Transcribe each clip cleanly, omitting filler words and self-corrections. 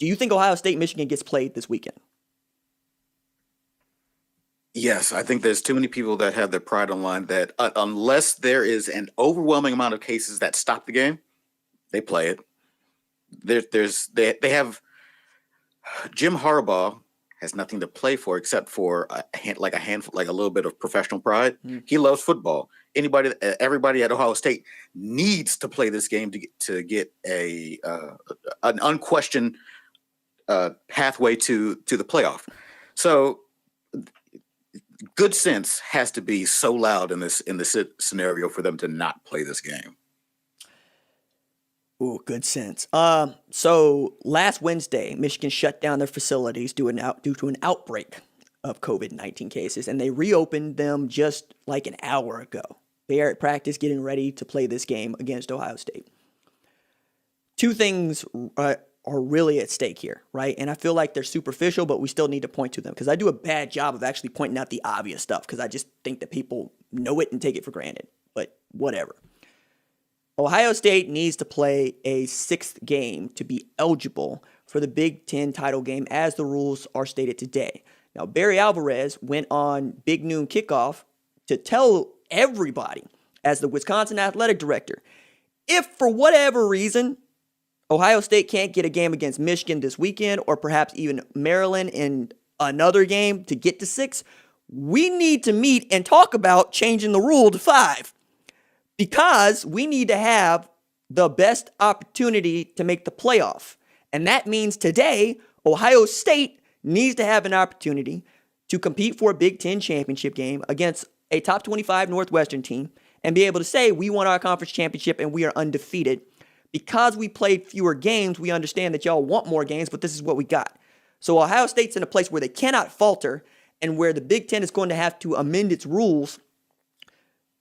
Do you think Ohio State, Michigan gets played this weekend? Yes, I think there's too many people that have their pride on the line that unless there is an overwhelming amount of cases that stop the game, they play it. They have Jim Harbaugh has nothing to play for except for a handful, like a little bit of professional pride. He loves football. Everybody at Ohio State needs to play this game to get an unquestioned pathway to the playoff. So good sense has to be so loud in this scenario for them to not play this game. Ooh, good sense. So last Wednesday, Michigan shut down their facilities due to an outbreak of COVID-19 cases, and they reopened them just like an hour ago. They are at practice getting ready to play this game against Ohio State. Two things are really at stake here, right? And I feel like they're superficial, but we still need to point to them because I do a bad job of actually pointing out the obvious stuff because I just think that people know it and take it for granted, but whatever. Ohio State needs to play a sixth game to be eligible for the Big Ten title game as the rules are stated today. Now, Barry Alvarez went on Big Noon Kickoff to tell everybody, as the Wisconsin athletic director, if for whatever reason Ohio State can't get a game against Michigan this weekend or perhaps even Maryland in another game to get to 6, we need to meet and talk about changing the rule to 5. Because we need to have the best opportunity to make the playoff. And that means today, Ohio State needs to have an opportunity to compete for a Big Ten championship game against a top 25 Northwestern team and be able to say, we won our conference championship and we are undefeated. Because we played fewer games, we understand that y'all want more games, but this is what we got. So Ohio State's in a place where they cannot falter and where the Big Ten is going to have to amend its rules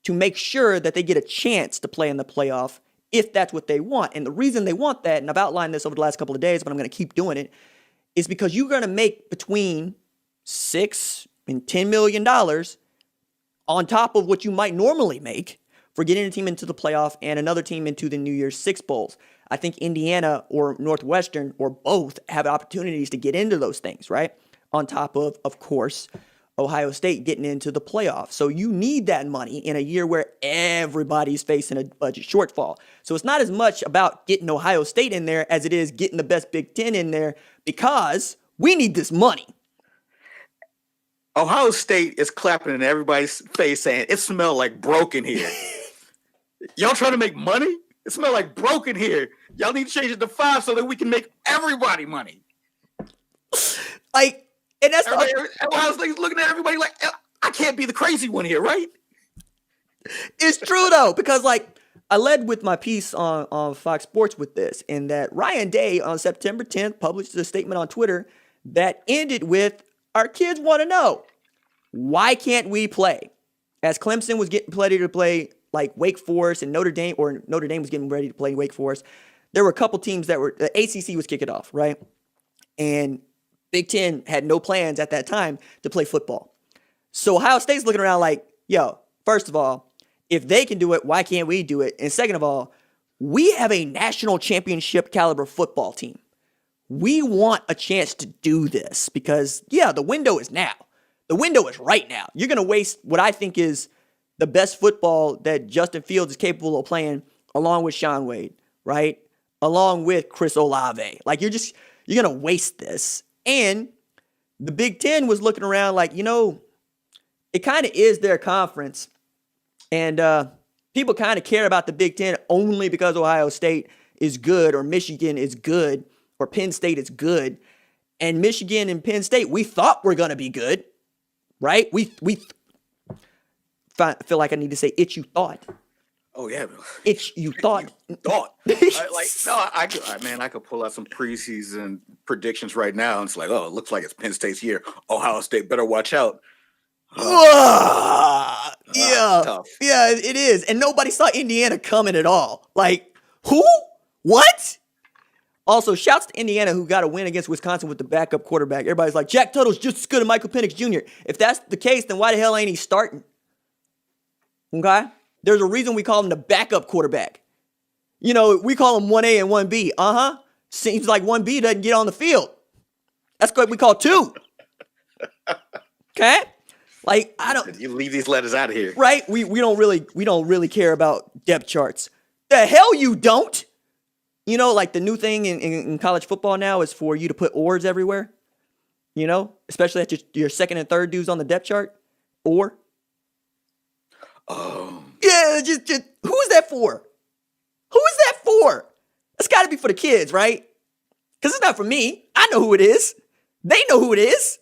to make sure that they get a chance to play in the playoff if that's what they want. And the reason they want that, and I've outlined this over the last couple of days, but I'm going to keep doing it, is because you're going to make between $6 and $10 million on top of what you might normally make for getting a team into the playoff and another team into the New Year's Six Bowls. I think Indiana or Northwestern or both have opportunities to get into those things, right? On top of course, Ohio State getting into the playoffs. So you need that money in a year where everybody's facing a budget shortfall. So it's not as much about getting Ohio State in there as it is getting the best Big Ten in there because we need this money. Ohio State is clapping in everybody's face saying, it smells like broken here. Y'all trying to make money? It smells like broken here. Y'all need to change it to 5 so that we can make everybody money. And that's Ohio State's looking at everybody like, I can't be the crazy one here, right? It's true, though, because, I led with my piece on Fox Sports with this, in that Ryan Day on September 10th published a statement on Twitter that ended with, our kids want to know, why can't we play? As Clemson was getting ready to play, Wake Forest and Notre Dame was getting ready to play Wake Forest, there were a couple teams the ACC was kicking off, right? And Big Ten had no plans at that time to play football. So Ohio State's looking around like, yo, first of all, if they can do it, why can't we do it? And second of all, we have a national championship caliber football team. We want a chance to do this because, the window is now. The window is right now. You're going to waste what I think is the best football that Justin Fields is capable of playing along with Sean Wade, right? Along with Chris Olave. You're going to waste this. And the Big Ten was looking around like, it kind of is their conference. And people kind of care about the Big Ten only because Ohio State is good or Michigan is good or Penn State is good. And Michigan and Penn State, we thought were going to be good, right? We feel like I need to say it you thought. Oh, yeah. It's you thought. I could pull out some preseason predictions right now. And it's like, it looks like it's Penn State's year. Ohio State better watch out. Yeah, it is. And nobody saw Indiana coming at all. Who? What? Also, shouts to Indiana who got a win against Wisconsin with the backup quarterback. Everybody's like, Jack Tuttle's just as good as Michael Penix Jr. If that's the case, then why the hell ain't he starting? Okay? There's a reason we call him the backup quarterback. We call him 1A and 1B. Seems like 1B doesn't get on the field. That's what we call 2. Okay? Like, I don't. You leave these letters out of here. Right? We don't really care about depth charts. The hell you don't. You know, like the new thing in college football now is for you to put oars everywhere. You know, especially at your second and third dudes on the depth chart. Or. Oh. Yeah, just who is that for? Who is that for? That's got to be for the kids, right? Because it's not for me. I know who it is. They know who it is.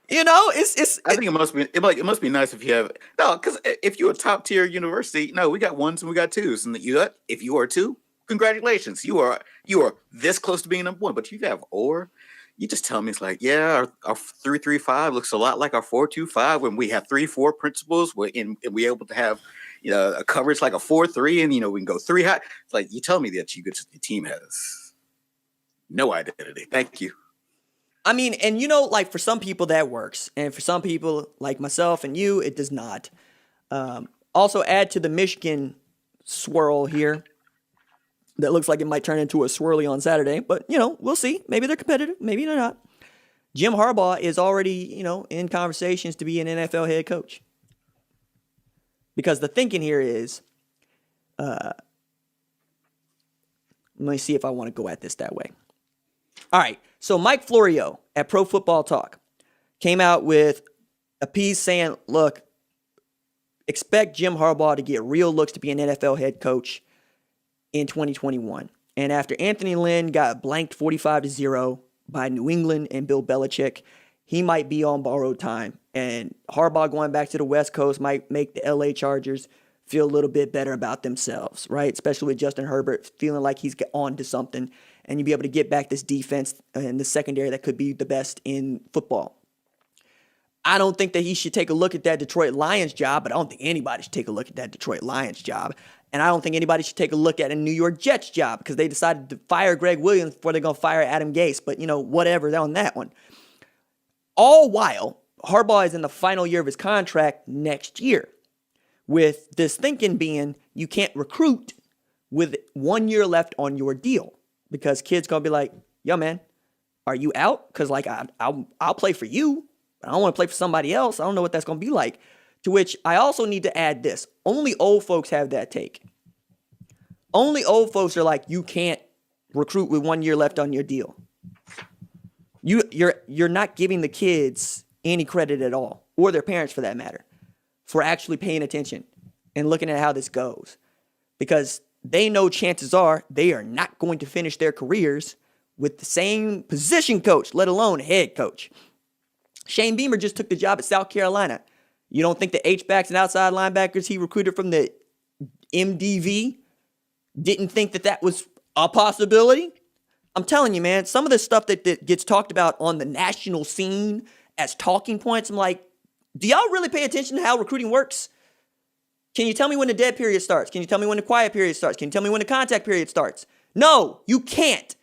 You know, I think it must be nice if you have because if you're a top tier university, we got ones and we got twos, and if you are 2, congratulations, you are this close to being number 1. But you have you just tell me it's like, yeah, our 3-3-5 looks a lot like our 4-2-5 when we have 3-4 principles, and we're able to have a coverage like a 4-3, and we can go 3 high. It's like you tell me that your team has no identity. Thank you. I mean, and like for some people that works. And for some people like myself and you, it does not. Also add to the Michigan swirl here. That looks like it might turn into a swirly on Saturday. But, we'll see. Maybe they're competitive. Maybe they're not. Jim Harbaugh is already, in conversations to be an NFL head coach. Because the thinking here is, let me see if I want to go at this that way. All right. So Mike Florio at Pro Football Talk came out with a piece saying, look, expect Jim Harbaugh to get real looks to be an NFL head coach in 2021. And after Anthony Lynn got blanked 45-0 by New England and Bill Belichick, he might be on borrowed time. And Harbaugh going back to the West Coast might make the LA Chargers feel a little bit better about themselves, right? Especially with Justin Herbert feeling like he's on to something. And you'll be able to get back this defense in the secondary that could be the best in football. I don't think that he should take a look at that Detroit Lions job, but I don't think anybody should take a look at that Detroit Lions job. And I don't think anybody should take a look at a New York Jets job because they decided to fire Greg Williams before they're going to fire Adam Gase. But, whatever on that one. All while Harbaugh is in the final year of his contract next year, with this thinking being you can't recruit with 1 year left on your deal. Because kids gonna be like, yo, man, are you out? Because I'll play for you, but I don't want to play for somebody else. I don't know what that's gonna be like. To which I also need to add this: only old folks have that take. Only old folks are like, you can't recruit with 1 year left on your deal. You're not giving the kids any credit at all, or their parents for that matter, for actually paying attention and looking at how this goes, because they know chances are they are not going to finish their careers with the same position coach, let alone head coach. Shane Beamer just took the job at South Carolina. You don't think the H-backs and outside linebackers he recruited from the MDV didn't think that was a possibility? I'm telling you, man, some of the stuff that gets talked about on the national scene as talking points, I'm like, do y'all really pay attention to how recruiting works? Can you tell me when the dead period starts? Can you tell me when the quiet period starts? Can you tell me when the contact period starts? No, you can't.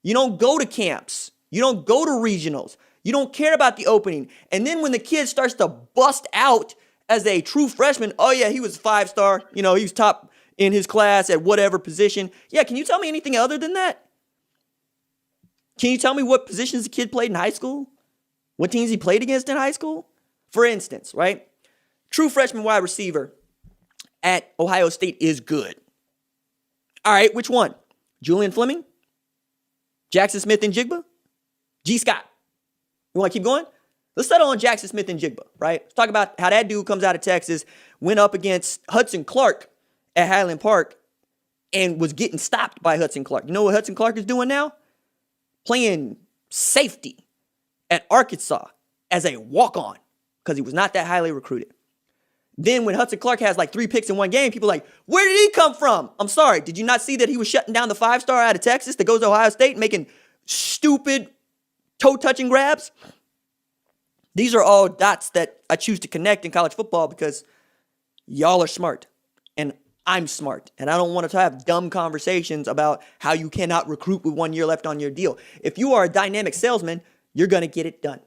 You don't go to camps. You don't go to regionals. You don't care about the opening. And then when the kid starts to bust out as a true freshman, oh yeah, he was a 5-star. He was top in his class at whatever position. Yeah, can you tell me anything other than that? Can you tell me what positions the kid played in high school? What teams he played against in high school? For instance, right? True freshman wide receiver at Ohio State is good. All right, which one? Julian Fleming? Jackson Smith and Jigba? G. Scott? You want to keep going? Let's settle on Jackson Smith and Jigba, right? Let's talk about how that dude comes out of Texas, went up against Hudson Clark at Highland Park, and was getting stopped by Hudson Clark. You know what Hudson Clark is doing now? Playing safety at Arkansas as a walk-on because he was not that highly recruited. Then when Hudson Clark has like 3 picks in one game, people are like, where did he come from? I'm sorry, did you not see that he was shutting down the 5-star out of Texas that goes to Ohio State and making stupid toe-touching grabs? These are all dots that I choose to connect in college football because y'all are smart and I'm smart. And I don't want to have dumb conversations about how you cannot recruit with 1 year left on your deal. If you are a dynamic salesman, you're going to get it done.